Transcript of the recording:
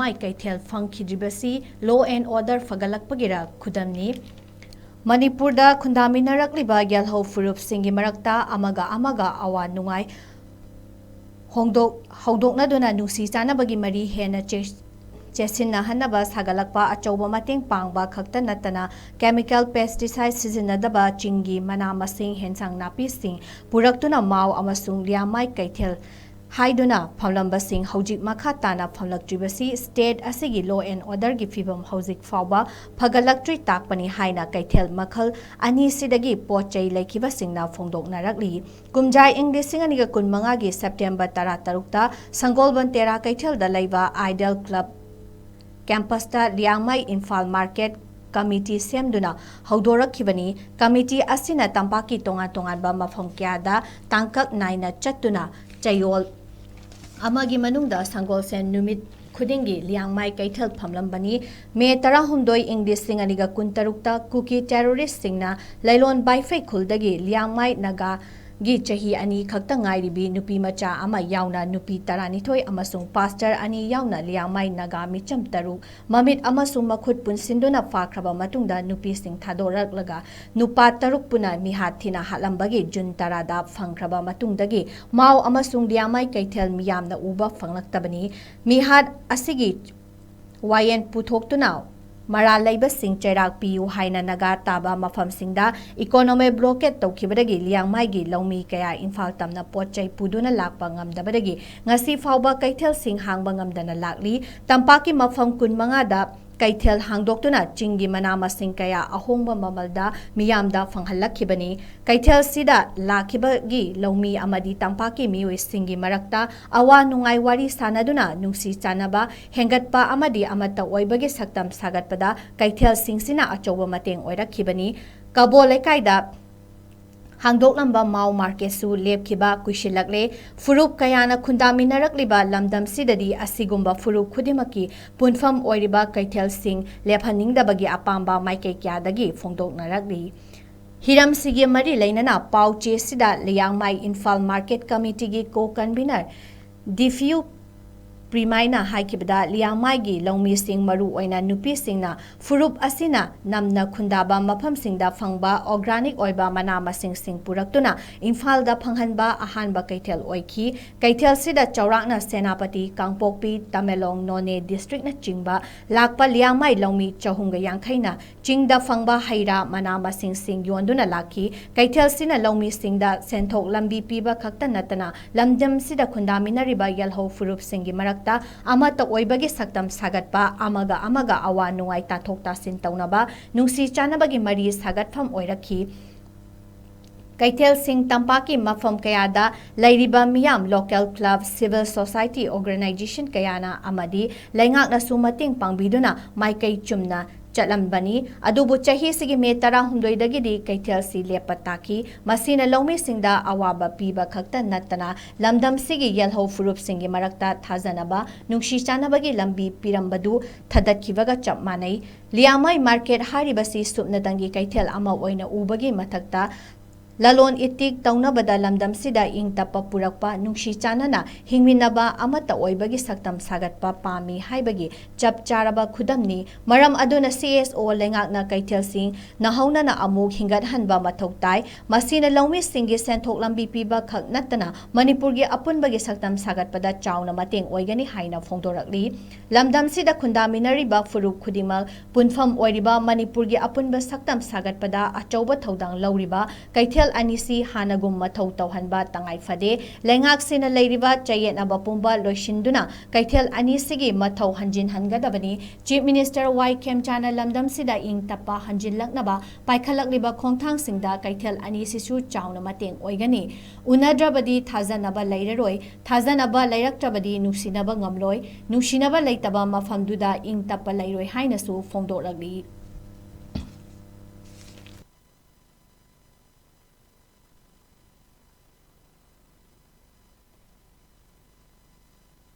Liyangmai Keithel Phamkhidribashi law and order PHAGATRAKPAGI KHUDAMNI Manipur da khundaminarakliba yalho furup singi marakta amaga awa nungai hongdokna duna nungsi chanabagi mari hena Chesinna hanaba sagalakpa achauba mateng pangba khakta natana chemical pesticide sizinadaba chingi mana masing hensang napi sing puraktuna Mao Amashung Liyangmai Keithel Haiduna Phamlamba Singh Hojik Makhatana Phamlaktribasi State Asigi Law and Order gi Fibam Hojik Fauba Phagalaktri Takpani Haina Keithel Makhal Ani Sidagi Pochai Laikiba Singna Phongdoknarakli Kumjai English Singaniga Kunmanga gi September 13 Sangolban Tera Keithel da Laiba Idol Club Campus ta Liyangmai Infal Market Committee Semduna Haudorakibani Committee Asina Tampaki Tongan ba Mafam Kyada Tangkak Naina Chatuna Chayol Amagi Manungda Sangolsen Numit Khudingi Liyangmai Keithel Phamlambani Me Tarahumdoi English Singaniga Kuntarukta Kuki Terrorist Singna Lailon Baifei Khuldagi Liyangmai Naga Gi Chahi Ani Khakta Ngairibi Nupi Macha Ama Yauna Nupi Taranithoi Amasung Pastor Ani Yauna Liyangmai Naga Micham Taruk Mamit Amasung Makhut Punsinduna Fakraba Matungda Nupi Sing Thadoraklaga Nupa Taruk Puna Mihat Thina Hatlambagi Jun Tarada Phangkraba Matungdagi Mao Amashung Liyangmai Keithel Miyamna Uba Phanglaktabani Mihat Asigi Wayen Puthoktuna Mara Labor Sing Cherak Piu Haina Naga Taba Mafam Singda Economy Blocket Tokibadagi Liyangmai gi Lomi Kaya Infal Tamna Pochai Puduna Lakpa Ngamdabadagi Ngasi Fauba Keithel Sing Hangba Ngamdana Lakli Tampaki Mafam Kunmangada Keithel Hangdoktuna Chingi Manama Sing Kaya Ahongba Mamalda Miyamda Phanghalakibani Keithel Sida Lakibagi Lomi Amadi Tampaki Miwe Singi Marakta Awa Nungai Wari Sanaduna Nungsi Chanaba Hengatpa Amadi Amata Oibagi Shaktam Shagatlamba Keithel Singsina Achoba Mateng Oirakibani Kabo Lekaida Hangdoklamba Mao Market su lepkiba kushilakle furup kayana khundaminarakliba lamdam sidadi asigumba furup khudimaki punfam oiriba Keithel Singh lephaningdabagi apamba maike kyadagi phongdoknarakli Hiram Sigi Mari Lainana Pau Che Sida Liyangmai Infal Market Committee gi co-convener Diffu Primaina Haikibda Liyangmai gi Longmi Singh Maru Oina Nupi Singna Furup Asina Namna Khundaba Mafam Singda Phangba Organic Oiba Mana Masing Sing Puraktuna Infal da Phanghanba Ahanba Keithel Oiki Keithel Sida Chaurakna Senapati Kangpokpi Tamelong None District na Chingba Lakpa Liyangmai Longmi Chahunga Yangkhaina Chingda Phangba Haira Mana Masing Sing Yonduna Laki Keithel Sina Longmi Singda Senthok Lambi Piba Khakta Natana Lamdam Sida Khundaminariba Yalho Furup Singi Marak Amata Oibagi Shaktam Shagatpa Amaga Awa Nungai Tathok Tasin Taunaba Nungsi Chanabagi Mari Shagatpham Oiraki Keithel Singh Tampaki Mafam Kayada Lairiba Miyam Local Club Civil Society Organization Kayana Amadi Laingak na Sumating Pangbiduna Maikai Chumna Chatlambani Adubu Chahi Sigi Me Tarahumdoidagidi Keithel Si Lepataki Masina Lomi Singda Awaba Piba Khakta Natana Lamdam Sigi Yalho Furup Singi Marakta Thazanaba Nungshi Chanabagi Lambi Pirambadu Thadakhivaga Chapmanai Liyangmai Market Haribasi Supnadangi Keithel Ama Oina Ubagi Mathakta Lalon itik taunabada lamdam sida ing tapa purakpa nungsi chanana hingminaba amata oibagi Shaktam Shagatpa pami haibagi chap charaba khudamni maram aduna CSO lengakna Keithel Singh nahauna na amuk hingat hanba mathoktai masina longmi singi senthok lambi piba khak natana manipur gi apunba gi Shaktam Shagatpada chauna mateng oigani haina phongdorakli lamdam sida khundaminari ba furup khudimal punfam oiriba manipur gi apunba Shaktam Shagatpada achauba thodang lauriba Keithel Anisi Hanagum Mathau Tauhanba Tangai Fade Lengak Sina Lairiba Chayet Abapumba Loishinduna Keithel Anisigi Mathau Hanjin Hangadabani Chief Minister Y Kem Chana Lamdam Sida Ing Tapa Hanjin Laknaba Paikhalakliba Khongthang Singda Keithel Anisi Su Chauna Mateng Oigani Unadrabadi Thazanaba Lairaroi Thazanaba Lairaktrabadi Nusinaba Ngamloi Nusinaba Laitaba Mafamduda Ing Tapa Lairoi Hainasu Phongdoragli